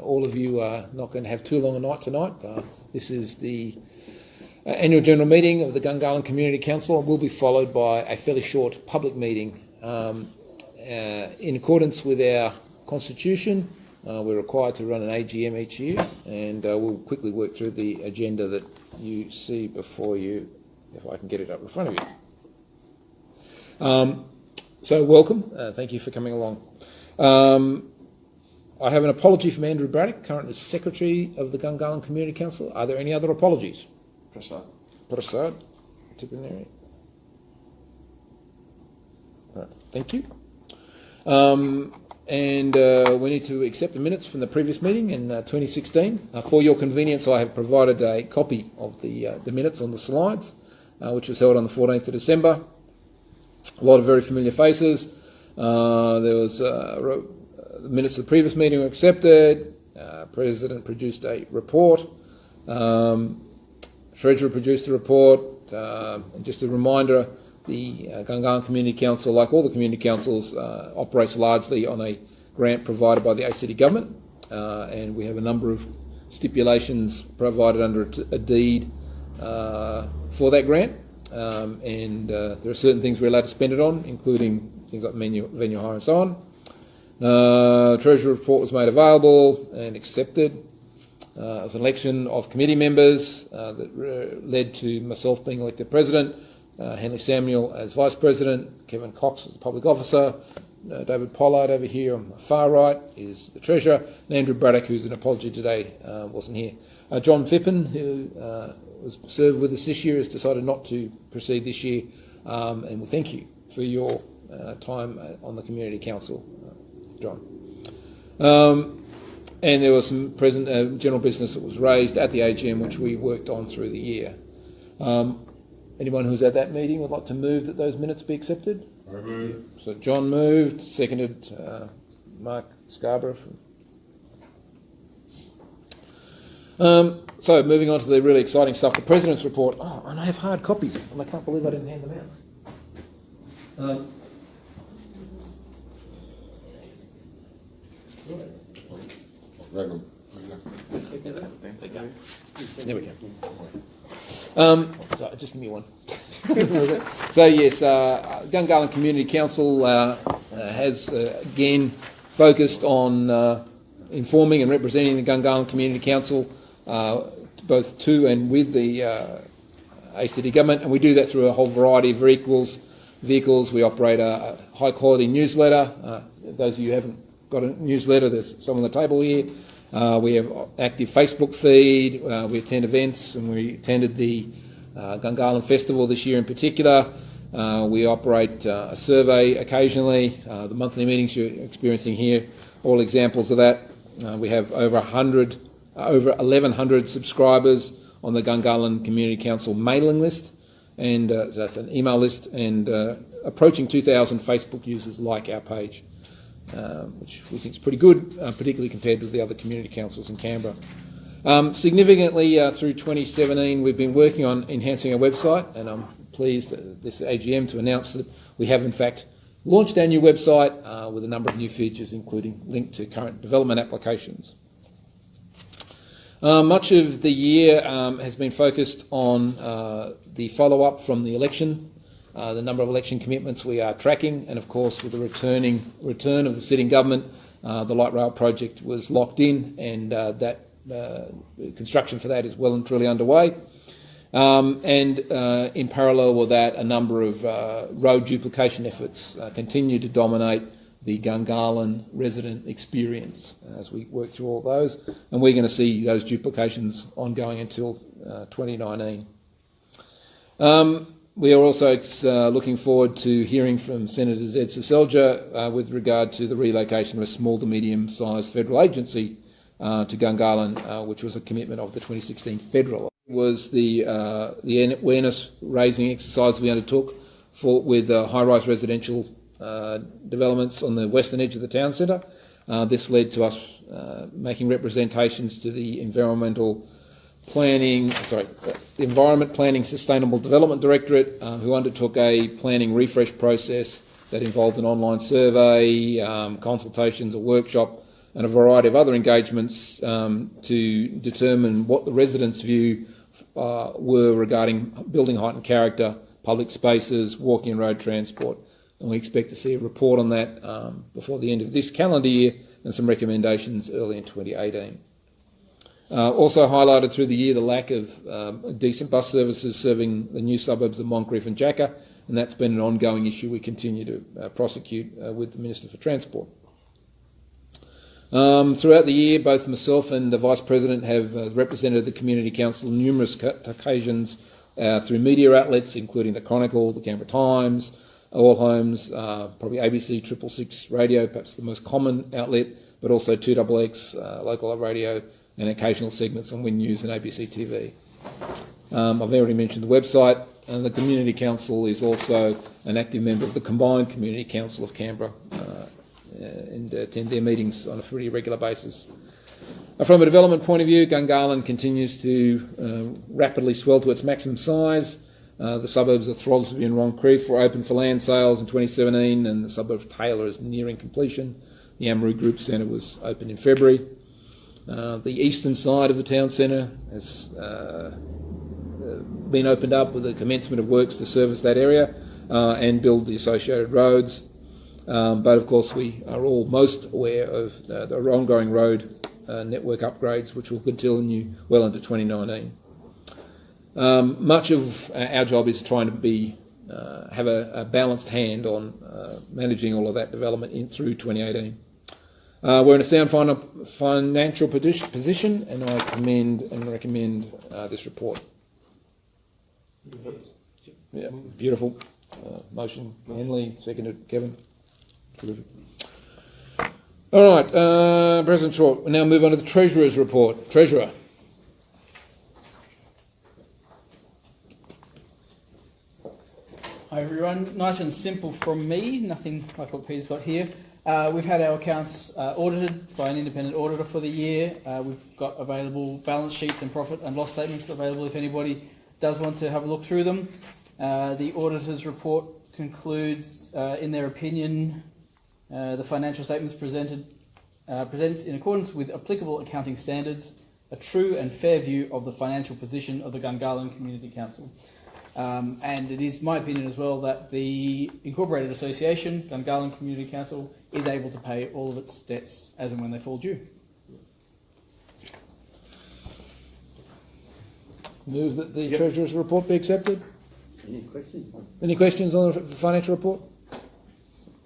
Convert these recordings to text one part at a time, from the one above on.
all of you are not going to have too long a night tonight. This is the annual general meeting of the Gungahlin Community Council. It will be followed by a fairly short public meeting. In accordance with our constitution, we're required to run an AGM each year, and we'll quickly work through the agenda that you see before you, if I can get it up in front of you. So welcome, thank you for coming along. I have an apology from Andrew Braddock, currently Secretary of the Gungahlin Community Council. Are there any other apologies? Prasad. Tipperary. Right, thank you. And we need to accept the minutes from the previous meeting in 2016. For your convenience, I have provided a copy of the minutes on the slides, which was held on the 14th of December. A lot of very familiar faces. There was the minutes of the previous meeting were accepted. President produced a report. Treasurer produced a report. And just a reminder, the Gungahlin Community Council, like all the community councils, operates largely on a grant provided by the ACT government, and we have a number of stipulations provided under a deed for that grant, and there are certain things we're allowed to spend it on, including things like venue hire and so on. Treasurer report was made available and accepted. It was an election of committee members that led to myself being elected president, Henley Samuel as vice president, Kevin Cox as the public officer, David Pollard over here on the far right is the treasurer, and Andrew Braddock, who's an apology today, wasn't here. John Fippen, who was served with us this year, has decided not to proceed this year, and we thank you for your time on the Community Council, John. And there was some general business that was raised at the AGM, which we worked on through the year. Anyone who's at that meeting would like to move that those minutes be accepted? I move. So John moved, seconded Mark Scarborough. So moving on to the really exciting stuff, the President's report. Oh, and I have hard copies, and I can't believe I didn't hand them out. There we go. So just give me one. So yes, Gungahlin Community Council has again focused on informing and representing the Gungahlin Community Council both to and with the ACT government, and we do that through a whole variety of vehicles. We operate a high quality newsletter. Those of you who haven't got a newsletter, there's some on the table here. We have active Facebook feed, we attend events, and we attended the Gungahlin Festival this year in particular. We operate a survey occasionally. The monthly meetings you're experiencing here, all examples of that. We have over 1,100 subscribers on the Gungahlin Community Council mailing list, and that's an email list, and approaching 2,000 Facebook users like our page. Which we think is pretty good, particularly compared with the other community councils in Canberra. Significantly, through 2017, we've been working on enhancing our website, and I'm pleased at this AGM to announce that we have in fact launched our new website with a number of new features, including link to current development applications. Much of the year has been focused on the follow-up from the election. The number of election commitments we are tracking, and of course with the return of the sitting government, the light rail project was locked in, and that construction for that is well and truly underway. And in parallel with that, a number of road duplication efforts continue to dominate the Gungahlin resident experience as we work through all those, and we're going to see those duplications ongoing until 2019. We are also looking forward to hearing from Senator Zed Seselja with regard to the relocation of a small to medium-sized federal agency to Gungahlin, which was a commitment of the 2016 federal. It was the awareness-raising exercise we undertook with high-rise residential developments on the western edge of the town centre. This led to us making representations to the Environment Planning Sustainable Development Directorate, who undertook a planning refresh process that involved an online survey, consultations, a workshop, and a variety of other engagements to determine what the residents' view were regarding building height and character, public spaces, walking and road transport. And we expect to see a report on that before the end of this calendar year and some recommendations early in 2018. Also highlighted through the year the lack of decent bus services serving the new suburbs of Moncrieff and Jacker, and that's been an ongoing issue we continue to prosecute with the Minister for Transport. Throughout the year, both myself and the Vice President have represented the Community Council on numerous occasions through media outlets, including the Chronicle, the Canberra Times, All Homes, probably ABC 666 radio, perhaps the most common outlet, but also 2XX, local radio, and occasional segments on Win News and ABC TV. I've already mentioned the website, and the Community Council is also an active member of the Combined Community Council of Canberra and attend their meetings on a pretty regular basis. From a development point of view, Gungahlin continues to rapidly swell to its maximum size. The suburbs of Throsby and Moncrieff were open for land sales in 2017, and the suburb of Taylor is nearing completion. The Amaru Group Centre was opened in February. The eastern side of the town centre has been opened up with the commencement of works to service that area and build the associated roads. But of course we are all most aware of the ongoing road network upgrades, which will continue well into 2019. Much of our job is trying to have a balanced hand on managing all of that development through 2018. We're in a sound financial position, and I commend and recommend this report. Yeah, beautiful. Motion, Henley, seconded, Kevin. Terrific. All right, President Short, we'll now move on to the Treasurer's report. Treasurer. Hi everyone, nice and simple from me, nothing like what Peter's got here. We've had our accounts audited by an independent auditor for the year. We've got available balance sheets and profit and loss statements available if anybody does want to have a look through them. The auditor's report concludes, in their opinion, the financial statements presents in accordance with applicable accounting standards a true and fair view of the financial position of the Gungahlin Community Council. And it is my opinion as well that the Incorporated Association, Gungahlin Community Council, is able to pay all of its debts as and when they fall due. Move that the Treasurer's report be accepted. Any questions? Any questions on the financial report?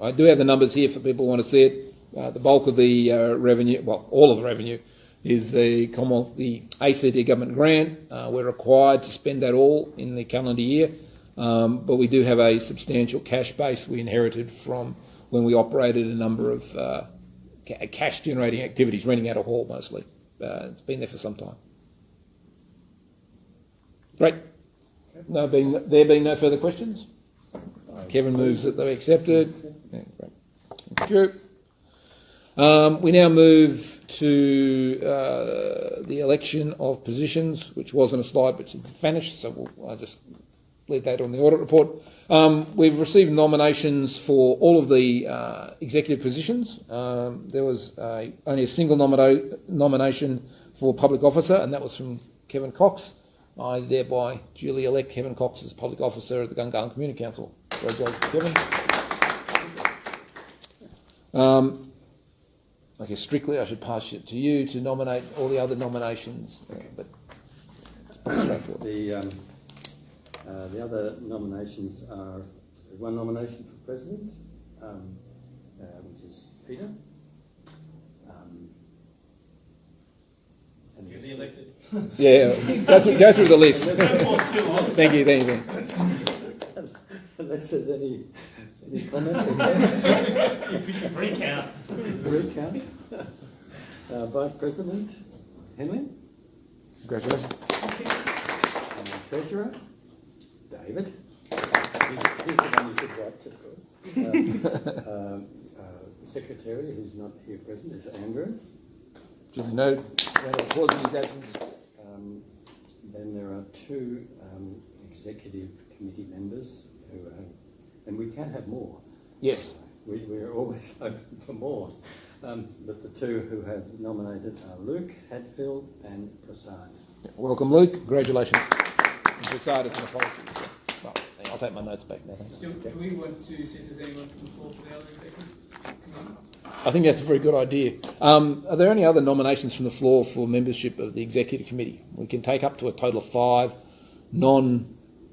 I do have the numbers here for people who want to see it. The bulk of the revenue, well, all of the revenue, is the Commonwealth, the ACT government grant. We're required to spend that all in the calendar year, but we do have a substantial cash base we inherited from when we operated a number of cash-generating activities, renting out a hall mostly. It's been there for some time. Great. There being no further questions, Kevin moves that they be accepted. Yeah, great. Thank you. We now move to the election of positions, which was on a slide but it's vanished, so I'll just leave that on the audit report. We've received nominations for all of the executive positions. There was only a single nomination for public officer, and that was from Kevin Cox. I thereby duly elect Kevin Cox as public officer of the Gungahlin Community Council. Congratulations, Kevin. I guess strictly I should pass it to you to nominate all the other nominations, but it's pretty straightforward. The other nominations are one nomination for President, which is Peter. And You're the elected. Yeah, go through the list. Thank you. Unless there's any comments. Recount. Vice President Henley. Congratulations. Treasurer David. He's the one you should watch, of course. Secretary, who's not here present, is Andrew. Duly noted. Round of applause in his absence. Then there are two executive committee members who are, and we can have more. Yes. We're always open for more. But the two who have nominated are Luke Hadfield and Prasad. Welcome, Luke. Congratulations. And Prasad, it's an apology. Well, I'll take my notes back now. Thanks. Do we want to see if there's anyone from the floor for the other executive committee? I think that's a very good idea. Are there any other nominations from the floor for membership of the executive committee? We can take up to a total of 5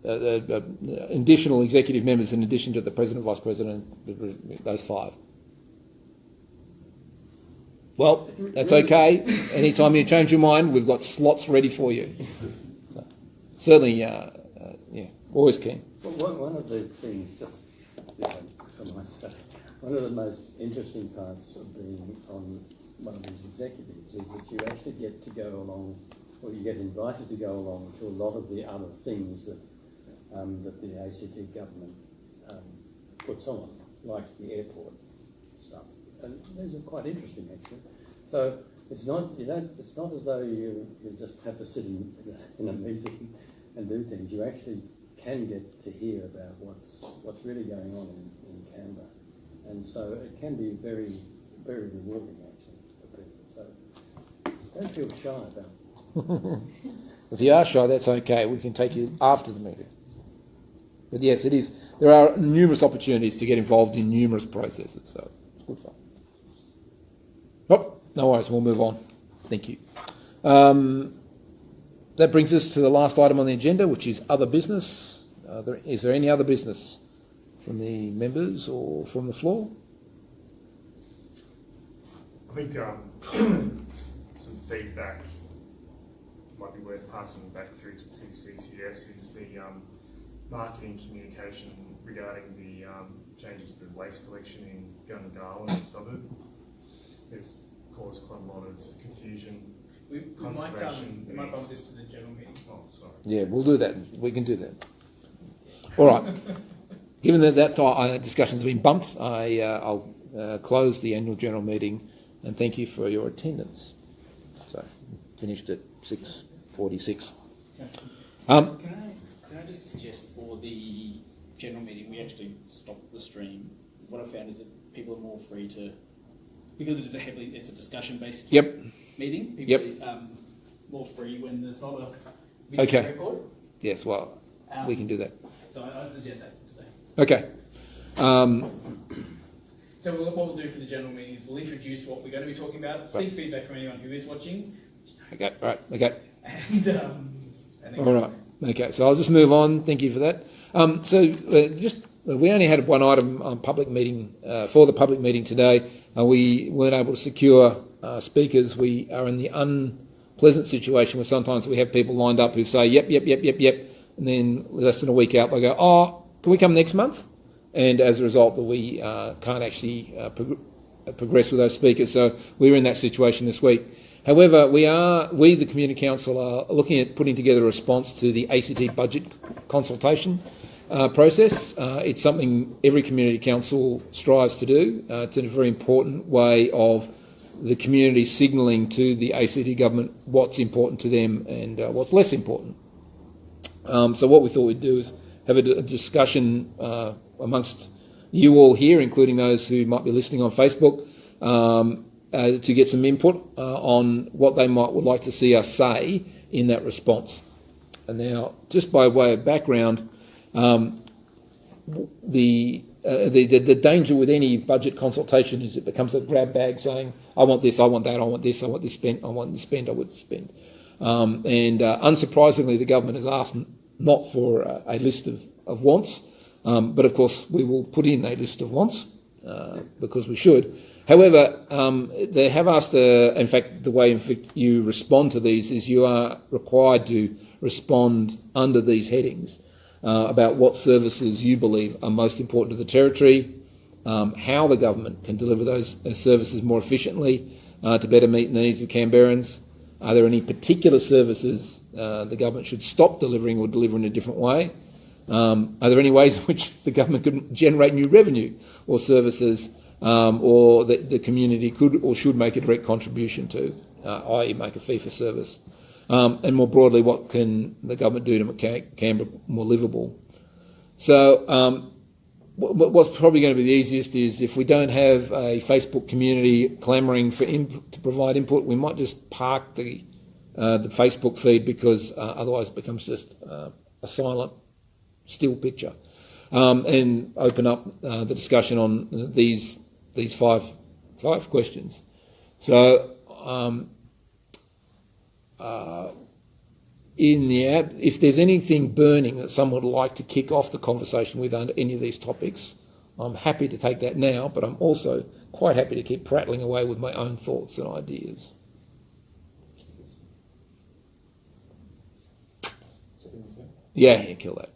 additional executive members in addition to the president, vice president, those 5. Well, that's okay. Anytime you change your mind, we've got slots ready for you. So, certainly, yeah, always keen. Well, one of the things, just for myself, one of the most interesting parts of being on one of these executives is that you actually get to go along, or you get invited to go along to a lot of the other things that that the ACT government puts on, like the airport stuff. And these are quite interesting, actually. So it's not as though you just have to sit in a meeting and do things. You actually can get to hear about what's really going on in Canberra, and so it can be very, very rewarding actually for people. So don't feel shy about it. If you are shy, that's okay. We can take you after the meeting. But yes, it is. There are numerous opportunities to get involved in numerous processes, so it's good fun. Oh, no worries, we'll move on. Thank you. That brings us to the last item on the agenda, which is other business. Is there any other business from the members or from the floor? I think some feedback might be worth passing back through to TCCS is the marketing communication regarding the changes to the waste collection in Gungahlin suburb. It's caused quite a lot of confusion. We might bump this to the general meeting. Oh, sorry. Yeah, we'll do that. We can do that. All right. Given that discussion's been bumped, I'll close the annual general meeting and thank you for your attendance. So, finished at 6:46. Can I just suggest for the general meeting we actually stop the stream? What I found is that people are more free to, because it's a discussion-based meeting. People are more free when there's not a video record. Yes, well, we can do that. So I suggest that today. Okay. So what we'll do for the general meeting is we'll introduce what we're going to be talking about, seek feedback from anyone who is watching. Okay, right, okay. And then all right, okay, so I'll just move on. Thank you for that. We only had one item on public meeting, for the public meeting today. We weren't able to secure speakers. We are in the unpleasant situation where sometimes we have people lined up who say, yep, and then less than a week out they go, oh, can we come next month? And as a result, we can't actually progress with those speakers. So we're in that situation this week. However, we, the Community Council, are looking at putting together a response to the ACT budget consultation process. It's something every Community Council strives to do. It's a very important way of the community signalling to the ACT government what's important to them and what's less important. So what we thought we'd do is have a discussion amongst you all here, including those who might be listening on Facebook, to get some input on what they would like to see us say in that response. And now, just by way of background, the danger with any budget consultation is it becomes a grab bag saying, I want this, I want that, I want this, I want this spent, I want this spent, I want this spent. Unsurprisingly, the government has asked not for a list of wants, but of course we will put in a list of wants because we should. However, they have asked, in fact, the way you respond to these is you are required to respond under these headings about what services you believe are most important to the territory, how the government can deliver those services more efficiently to better meet the needs of Canberrans. Are there any particular services the government should stop delivering or deliver in a different way? Are there any ways in which the government could generate new revenue or services or that the community could or should make a direct contribution to, i.e. make a fee for service? And more broadly, what can the government do to make Canberra more livable? So what's probably going to be the easiest is if we don't have a Facebook community clamouring for to provide input, we might just park the Facebook feed because otherwise it becomes just a silent, still picture, and open up the discussion on these five questions. So if there's anything burning that someone would like to kick off the conversation with under any of these topics, I'm happy to take that now, but I'm also quite happy to keep prattling away with my own thoughts and ideas. Yeah, kill that.